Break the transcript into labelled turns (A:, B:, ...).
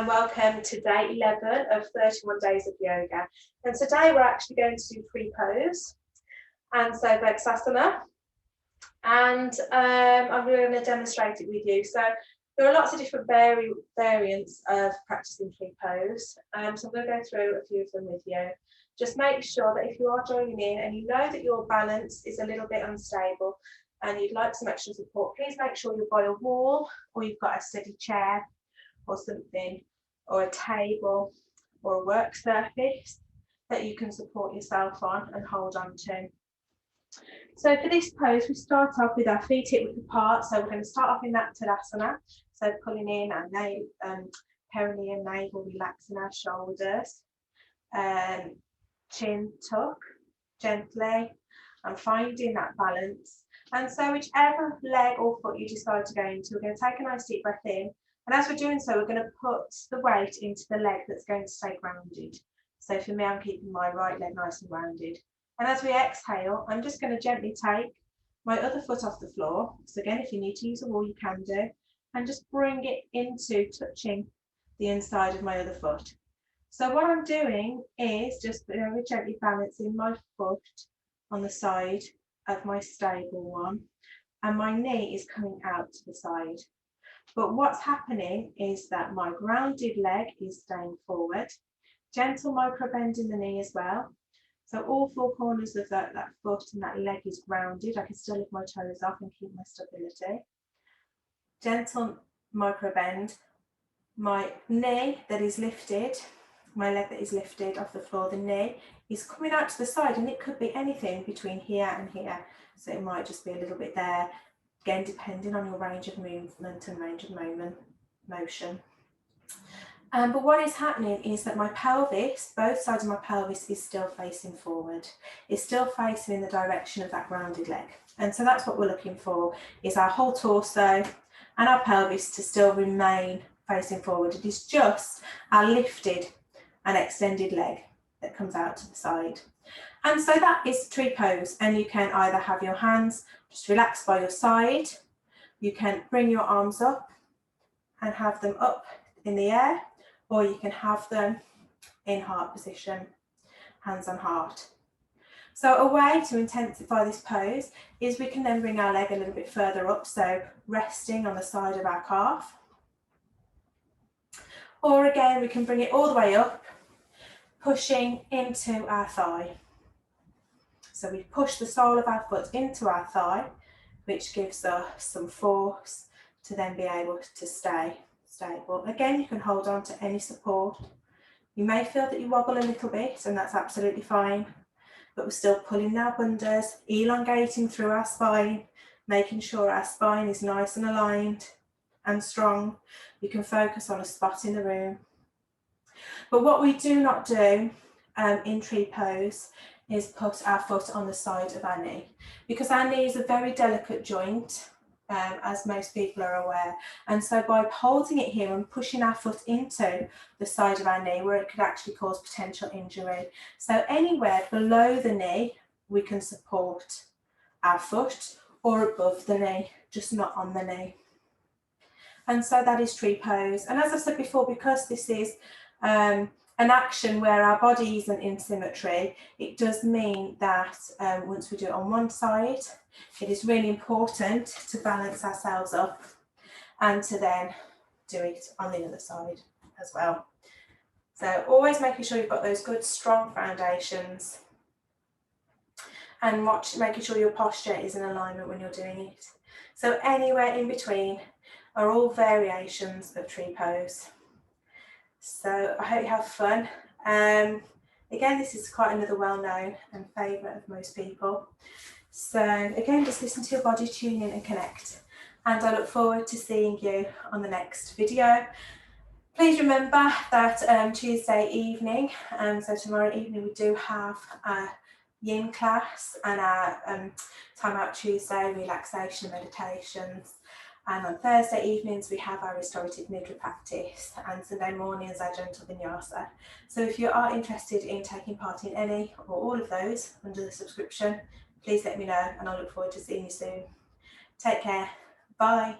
A: and welcome to day 11 of 31 days of yoga. And today we're actually going to do pre-pose and so Vrksasana, and I'm going to demonstrate it with you. So there are lots of different variants of practicing pre-pose, so I'm going to go through a few of them with you. Just make sure that if you are joining in and you know that your balance is a little bit unstable and you'd like some extra support, please make sure you're by a wall or you've got a steady chair or something, or a table or a work surface that you can support yourself on and hold on to. So for this pose, we start off with our feet hip width apart. So we're going to start off in that Tadasana. So pulling in our perineum, navel, relaxing our shoulders, chin tuck gently and finding that balance. And so whichever leg or foot you decide to go into, we're going to take a nice deep breath in. And as we're doing so, we're going to put the weight into the leg that's going to stay grounded. So for me, I'm keeping my right leg nice and grounded. And as we exhale, I'm just going to gently take my other foot off the floor. So again, if you need to use a wall, you can do. And just bring it into touching the inside of my other foot. So what I'm doing is just very gently balancing my foot on the side of my stable one. And my knee is coming out to the side. But what's happening is that my grounded leg is staying forward. Gentle micro bend in the knee as well. So all four corners of that foot and that leg is grounded. I can still lift my toes off and keep my stability. Gentle micro bend. My knee that is lifted, my leg that is lifted off the floor, the knee is coming out to the side, and it could be anything between here and here. So it might just be a little bit there. Again, depending on your range of movement and range of motion. But what is happening is that my pelvis, both sides of my pelvis is still facing forward. It's still facing in the direction of that grounded leg. And so that's what we're looking for, is our whole torso and our pelvis to still remain facing forward. It is just our lifted and extended leg that comes out to the side. And so that is tree pose, and you can either have your hands just relaxed by your side, you can bring your arms up and have them up in the air, or you can have them in heart position, hands on heart. So a way to intensify this pose is we can then bring our leg a little bit further up, so resting on the side of our calf. Or again, we can bring it all the way up, pushing into our thigh. So we push the sole of our foot into our thigh, which gives us some force to then be able to stay stable. Again, you can hold on to any support. You may feel that you wobble a little bit, and that's absolutely fine, but we're still pulling our bundas, elongating through our spine, making sure our spine is nice and aligned and strong. You can focus on a spot in the room. But what we do not do in tree pose is put our foot on the side of our knee, because our knee is a very delicate joint, as most people are aware. And so by holding it here and pushing our foot into the side of our knee, where it could actually cause potential injury. So anywhere below the knee, we can support our foot, or above the knee, just not on the knee. And so that is tree pose. And as I said before, because this is an action where our body isn't in symmetry, it does mean that once we do it on one side, it is really important to balance ourselves up and to then do it on the other side as well. So always making sure you've got those good strong foundations, and making sure your posture is in alignment when you're doing it. So anywhere in between are all variations of tree pose. So I hope you have fun. Again, this is quite another well-known and favourite of most people. So again, just listen to your body, tune in and connect. And I look forward to seeing you on the next video. Please remember that Tuesday evening, so tomorrow evening, we do have a yin class and our Time Out Tuesday relaxation meditations. And on Thursday evenings, we have our restorative nidra practice, and Sunday mornings, our gentle vinyasa. So if you are interested in taking part in any or all of those under the subscription, please let me know, and I look forward to seeing you soon. Take care. Bye.